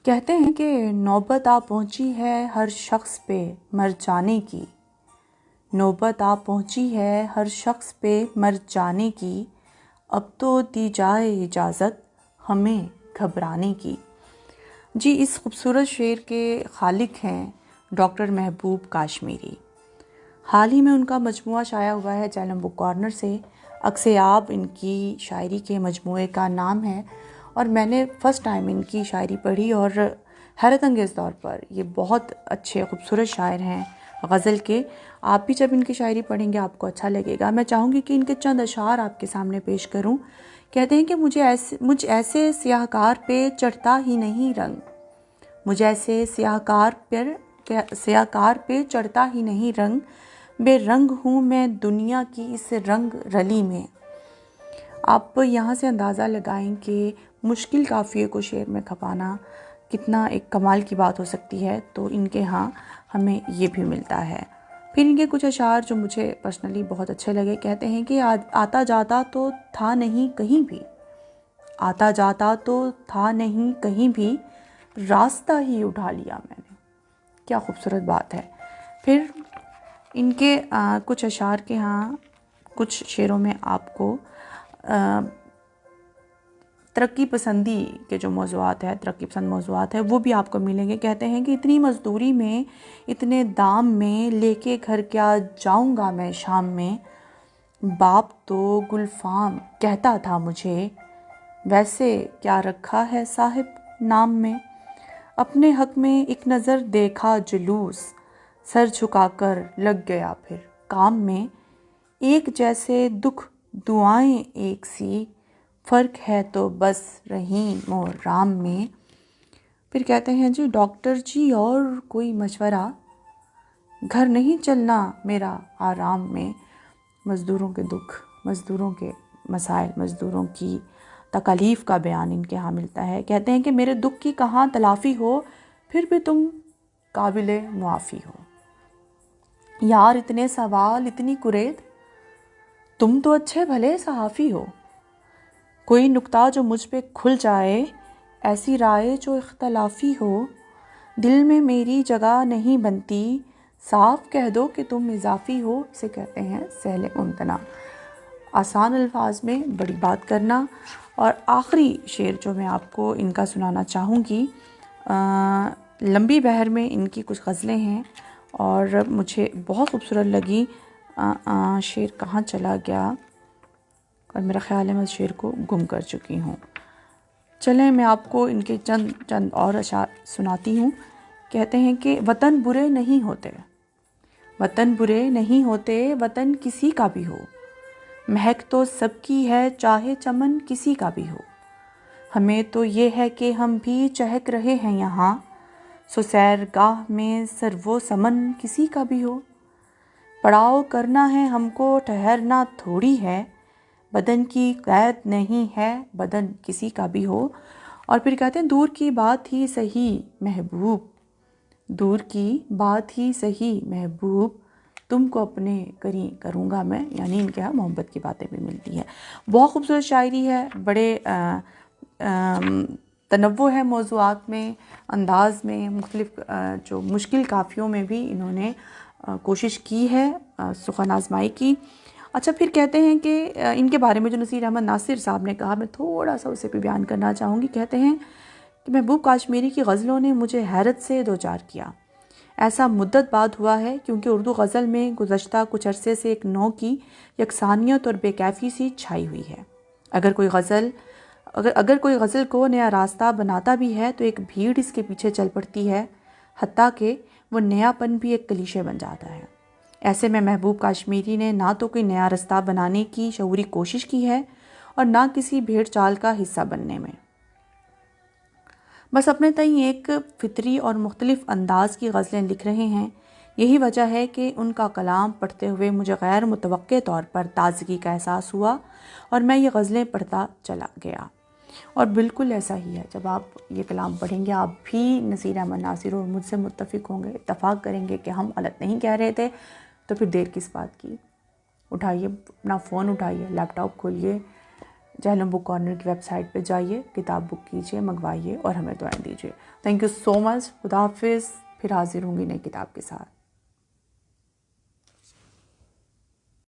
कहते हैं कि नौबत आ पहुंची है हर शख्स पे मर जाने की। नौबत आ पहुंची है हर शख्स पे मर जाने की। अब तो दी जाए इजाज़त हमें घबराने की। जी, इस खूबसूरत शेर के खालिक हैं डॉक्टर महबूब काश्मीरी। हाल ही में उनका मजमुआ शाया हुआ है जैलम बुक कॉर्नर से। अक्सयाब इनकी शायरी के मजमुए का नाम है और मैंने फ़र्स्ट टाइम इनकी शायरी पढ़ी और हैरत अंगेज़ तौर पर ये बहुत अच्छे खूबसूरत शायर हैं गज़ल के। आप भी जब इनकी शायरी पढ़ेंगे आपको अच्छा लगेगा। मैं चाहूँगी कि इनके चंद अशार आपके सामने पेश करूँ। कहते हैं कि मुझ ऐसे सियाहकार पे चढ़ता ही नहीं रंग। मुझे ऐसे सियाहकार पे चढ़ता ही नहीं रंग। बेरंग हूँ मैं दुनिया की इस रंग रली में। आप यहाँ से अंदाज़ा लगाएं कि मुश्किल काफ़िए को शेर में खपाना कितना एक कमाल की बात हो सकती है। तो इनके यहाँ हमें ये भी मिलता है। फिर इनके कुछ अशार जो मुझे पर्सनली बहुत अच्छे लगे। कहते हैं कि आता जाता तो था नहीं कहीं भी। आता जाता तो था नहीं कहीं भी। रास्ता ही उठा लिया मैंने। क्या खूबसूरत बात है। फिर इनके कुछ अशार के यहाँ कुछ शेरों में आपको तरक्की पसंदी के जो मौज़ूआत है, तरक्की पसंद मौज़ूआत है वो भी आपको मिलेंगे। कहते हैं कि इतनी मज़दूरी में इतने दाम में लेके घर क्या जाऊंगा मैं शाम में। बाप तो गुलफाम कहता था मुझे, वैसे क्या रखा है साहिब नाम में। अपने हक में एक नज़र देखा जुलूस, सर झुकाकर लग गया फिर काम में। एक जैसे दुख दुआएं एक सी, फ़र्क है तो बस रहीम और राम में। फिर कहते हैं जी, डॉक्टर जी और कोई मशवरा, घर नहीं चलना मेरा आराम में। मज़दूरों के दुख, मज़दूरों के मसाइल, मज़दूरों की तकालीफ़ का बयान इनके यहाँ मिलता है। कहते हैं कि मेरे दुख की कहाँ तलाफ़ी हो, फिर भी तुम काबिले मुआफ़ी हो। यार इतने सवाल इतनी कुरेद, तुम तो अच्छे भले सहाफ़ी हो। कोई नुक्ता जो मुझ पे खुल जाए, ऐसी राय जो इख्तलाफी हो। दिल में मेरी जगह नहीं बनती, साफ कह दो कि तुम इजाफी हो। इसे कहते हैं सहले मुमतना। आसान अल्फाज में बड़ी बात करना। और आखिरी शेर जो मैं आपको इनका सुनाना चाहूँगी, लंबी बहर में इनकी कुछ गज़लें हैं और मुझे बहुत खूबसूरत लगी। शेर कहाँ चला गया और मेरा ख़्याल है मैं उस शेर को गुम कर चुकी हूँ। चलें मैं आपको इनके चंद और अशार सुनाती हूँ। कहते हैं कि वतन बुरे नहीं होते, वतन बुरे नहीं होते, वतन किसी का भी हो। महक तो सबकी है चाहे चमन किसी का भी हो। हमें तो ये है कि हम भी चहक रहे हैं यहाँ, सो सैरगाह में सर्वो समन किसी का भी हो। पड़ाव करना है हमको ठहरना थोड़ी है, बदन की कैद नहीं है बदन किसी का भी हो। और फिर कहते हैं दूर की बात ही सही महबूब, दूर की बात ही सही महबूब, तुमको अपने करूँगा मैं। यानी इनके यहाँ मोहब्बत की बातें भी मिलती हैं। बहुत खूबसूरत शायरी है, बड़े तनव्वुर है मौज़ूआत में, अंदाज में, मुख्तलिफ जो मुश्किल काफ़ियों में भी इन्होंने कोशिश की है सुख़न आज़माई की। अच्छा, फिर कहते हैं कि इनके बारे में जो नसीर अहमद नासिर साहब ने कहा, मैं थोड़ा सा उसे भी बयान करना चाहूँगी। कहते हैं कि महबूब काश्मीरी की गज़लों ने मुझे हैरत से दो चार किया। ऐसा मुद्दत बाद हुआ है क्योंकि उर्दू गज़ल में गुज़श्ता कुछ अरसे से एक नौ की यकसानियत और बेकैफ़ी सी छाई हुई है। अगर कोई गज़ल को नया रास्ता बनाता भी है तो एक भीड़ इसके पीछे चल पड़ती है, हत्ता कि वो नयापन भी एक क्लीशे बन जाता है। ऐसे में महबूब काश्मीरी ने ना तो कोई नया रास्ता बनाने की शऊरी कोशिश की है और ना किसी भेड़ चाल का हिस्सा बनने में। बस अपने तई एक फितरी और मुख्तलिफ अंदाज की गज़लें लिख रहे हैं। यही वजह है कि उनका कलाम पढ़ते हुए मुझे गैर मुतवक्के तौर पर ताज़गी का एहसास हुआ और मैं ये गज़लें पढ़ता चला गया। और बिल्कुल ऐसा ही है, जब आप ये कलाम पढ़ेंगे आप भी नसीर अहमद नासिर और मुझसे मुत्तफ़िक होंगे, इत्तफ़ाक़ करेंगे कि हम गलत नहीं कह रहे थे। तो फिर देर किस बात की, उठाइए अपना फ़ोन, उठाइए लैपटॉप खोलिए, जहलम बुक कॉर्नर की वेबसाइट पे जाइए, किताब बुक कीजिए, मंगवाइए और हमें दुआएं दीजिए। Thank you so much. खुदा हाफिज़। फिर हाजिर होंगी नई किताब के साथ।